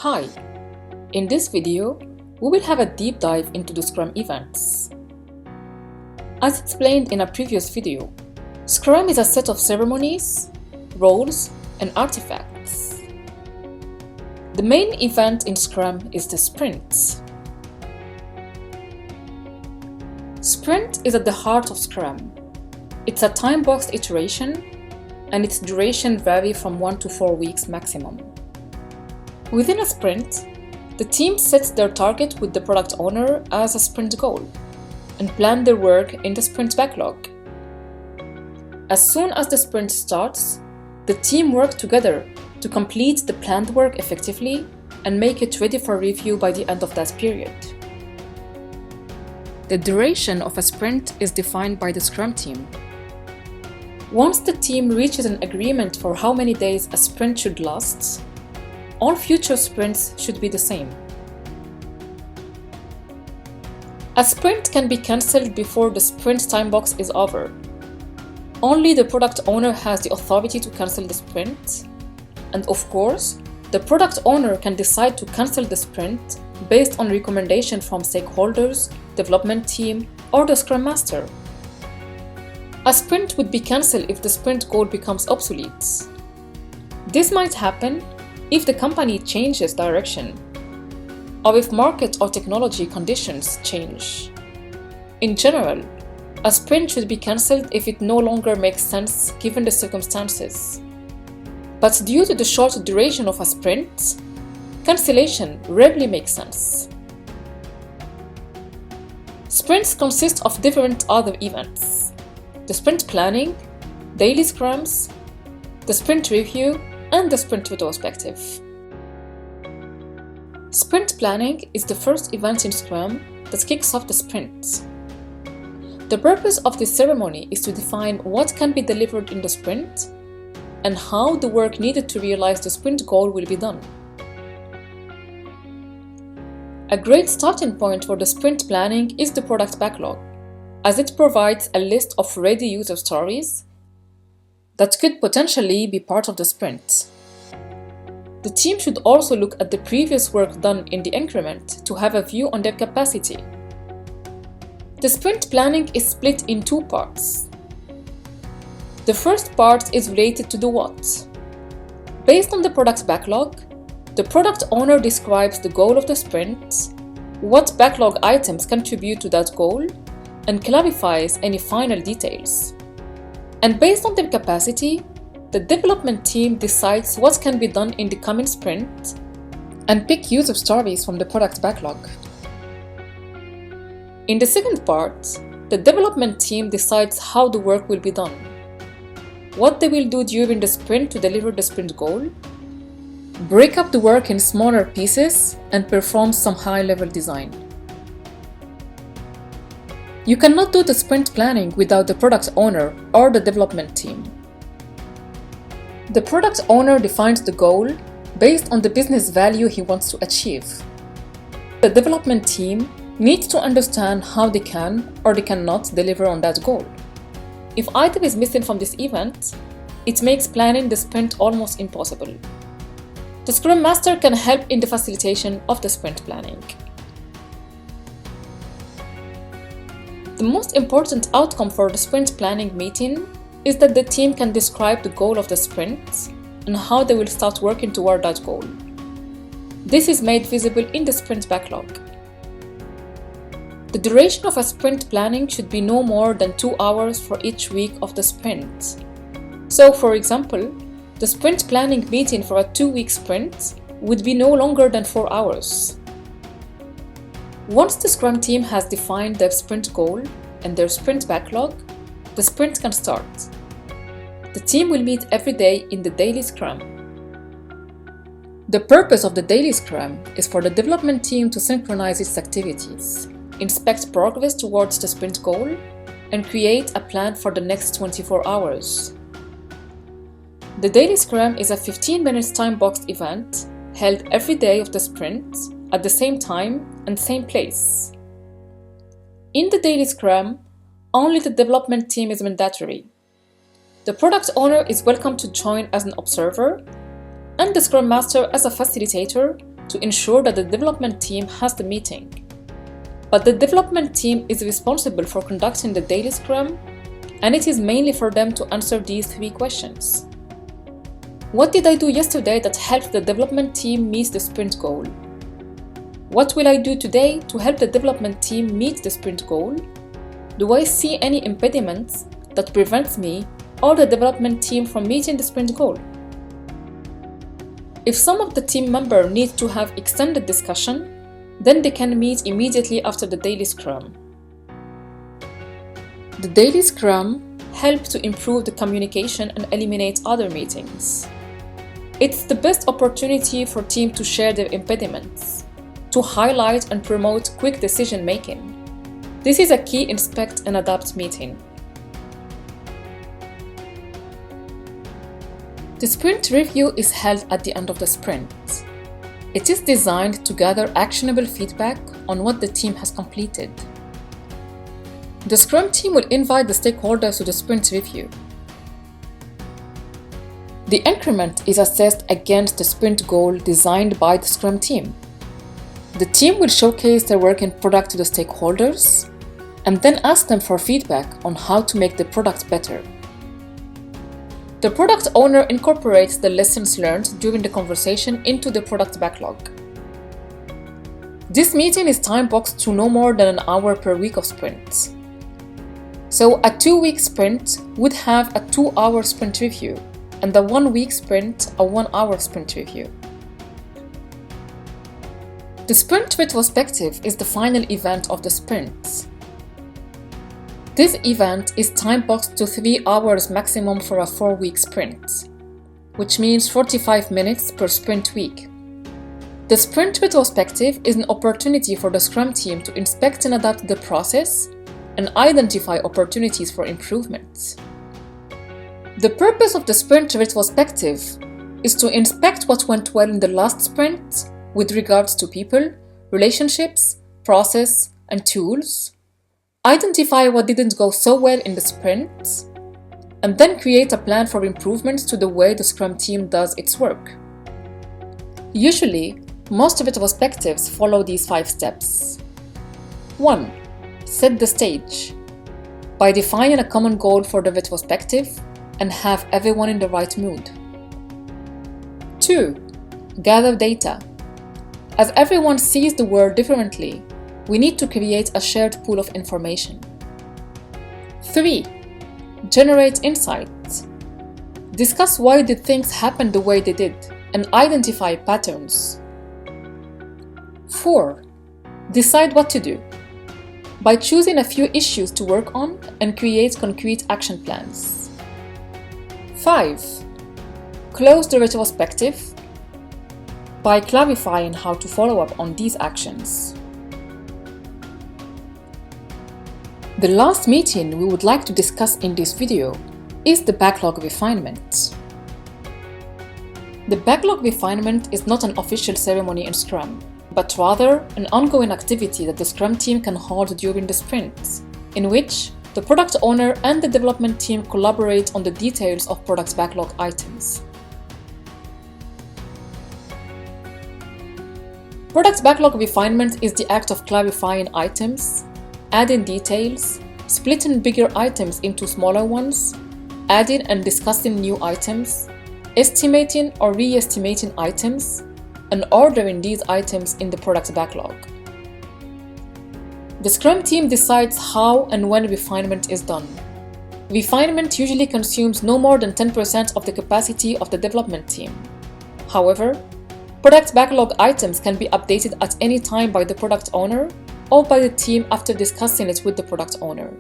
Hi! In this video, we will have a deep dive into the Scrum events. As explained in a previous video, Scrum is a set of ceremonies, roles, and artifacts. The main event in Scrum is the sprint. Sprint is at the heart of Scrum. It's a time-boxed iteration, and its duration varies from 1 to 4 weeks maximum. Within a sprint, the team sets their target with the product owner as a sprint goal and plan their work in the sprint backlog. As soon as the sprint starts, the team works together to complete the planned work effectively and make it ready for review by the end of that period. The duration of a sprint is defined by the Scrum team. Once the team reaches an agreement for how many days a sprint should last, all future sprints should be the same. A sprint can be cancelled before the sprint time box is over. Only the product owner has the authority to cancel the sprint, and of course, the product owner can decide to cancel the sprint based on recommendation from stakeholders, development team, or the Scrum Master. A sprint would be cancelled if the sprint goal becomes obsolete. This might happen if the company changes direction, or if market or technology conditions change. In general, a sprint should be cancelled if it no longer makes sense given the circumstances. But due to the short duration of a sprint, cancellation rarely makes sense. Sprints consist of different other events: the sprint planning, daily scrums, the sprint review, and the sprint retrospective. Sprint planning is the first event in Scrum that kicks off the sprint. The purpose of this ceremony is to define what can be delivered in the sprint and how the work needed to realize the sprint goal will be done. A great starting point for the sprint planning is the product backlog, as it provides a list of ready user stories that could potentially be part of the sprint. The team should also look at the previous work done in the increment to have a view on their capacity. The sprint planning is split in two parts. The first part is related to the what. Based on the product backlog, the product owner describes the goal of the sprint, what backlog items contribute to that goal, and clarifies any final details. And based on their capacity, the development team decides what can be done in the coming sprint and pick user stories from the product backlog. In the second part, the development team decides how the work will be done, what they will do during the sprint to deliver the sprint goal, break up the work in smaller pieces, and perform some high-level design. You cannot do the sprint planning without the product owner or the development team. The product owner defines the goal based on the business value he wants to achieve. The development team needs to understand how they can or they cannot deliver on that goal. If item is missing from this event, it makes planning the sprint almost impossible. The Scrum Master can help in the facilitation of the sprint planning. The most important outcome for the sprint planning meeting is that the team can describe the goal of the sprint and how they will start working toward that goal. This is made visible in the sprint backlog. The duration of a sprint planning should be no more than 2 hours for each week of the sprint. So, for example, the sprint planning meeting for a 2-week sprint would be no longer than 4 hours. Once the Scrum team has defined their sprint goal and their sprint backlog, the sprint can start. The team will meet every day in the daily Scrum. The purpose of the daily Scrum is for the development team to synchronize its activities, inspect progress towards the sprint goal, and create a plan for the next 24 hours. The daily Scrum is a 15-minute time-boxed event held every day of the sprint at the same time and same place. In the daily Scrum, only the development team is mandatory. The product owner is welcome to join as an observer, and the Scrum Master as a facilitator to ensure that the development team has the meeting. But the development team is responsible for conducting the daily Scrum, and it is mainly for them to answer these 3 questions. What did I do yesterday that helped the development team meet the sprint goal? What will I do today to help the development team meet the sprint goal? Do I see any impediments that prevents me or the development team from meeting the sprint goal? If some of the team members need to have extended discussion, then they can meet immediately after the daily Scrum. The daily Scrum helps to improve the communication and eliminate other meetings. It's the best opportunity for teams to share their impediments, to highlight and promote quick decision making. This is a key inspect and adapt meeting. The sprint review is held at the end of the sprint. It is designed to gather actionable feedback on what the team has completed. The Scrum team will invite the stakeholders to the sprint review. The increment is assessed against the sprint goal designed by the Scrum team. The team will showcase their work in product to the stakeholders and then ask them for feedback on how to make the product better. The product owner incorporates the lessons learned during the conversation into the product backlog. This meeting is time-boxed to no more than an hour per week of sprints. So a 2-week sprint would have a 2-hour sprint review, and the 1-week sprint a 1-hour sprint review. The sprint retrospective is the final event of the sprint. This event is time-boxed to 3 hours maximum for a 4-week sprint, which means 45 minutes per sprint week. The sprint retrospective is an opportunity for the Scrum team to inspect and adapt the process and identify opportunities for improvement. The purpose of the sprint retrospective is to inspect what went well in the last sprint with regards to people, relationships, process, and tools, identify what didn't go so well in the sprint, and then create a plan for improvements to the way the Scrum team does its work. Usually, most retrospectives follow these 5 steps. 1. Set the stage by defining a common goal for the retrospective and have everyone in the right mood. 2. Gather data. As everyone sees the world differently, we need to create a shared pool of information. 3. Generate insights. Discuss why did things happen the way they did and identify patterns. 4. Decide what to do by choosing a few issues to work on and create concrete action plans. 5. Close the retrospective by clarifying how to follow up on these actions. The last meeting we would like to discuss in this video is the backlog refinement. The backlog refinement is not an official ceremony in Scrum, but rather an ongoing activity that the Scrum team can hold during the sprint, in which the product owner and the development team collaborate on the details of product backlog items. Product backlog refinement is the act of clarifying items, adding details, splitting bigger items into smaller ones, adding and discussing new items, estimating or re-estimating items, and ordering these items in the product backlog. The Scrum team decides how and when refinement is done. Refinement usually consumes no more than 10% of the capacity of the development team. However, product backlog items can be updated at any time by the product owner or by the team after discussing it with the product owner.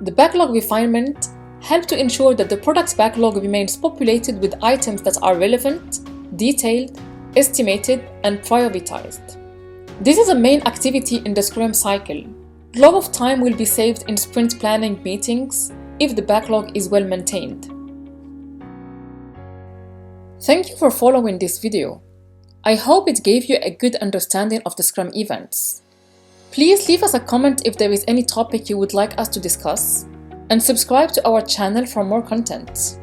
The backlog refinement helps to ensure that the product backlog remains populated with items that are relevant, detailed, estimated, and prioritized. This is a main activity in the Scrum cycle. A lot of time will be saved in sprint planning meetings if the backlog is well maintained. Thank you for following this video. I hope it gave you a good understanding of the Scrum events. Please leave us a comment if there is any topic you would like us to discuss, and subscribe to our channel for more content.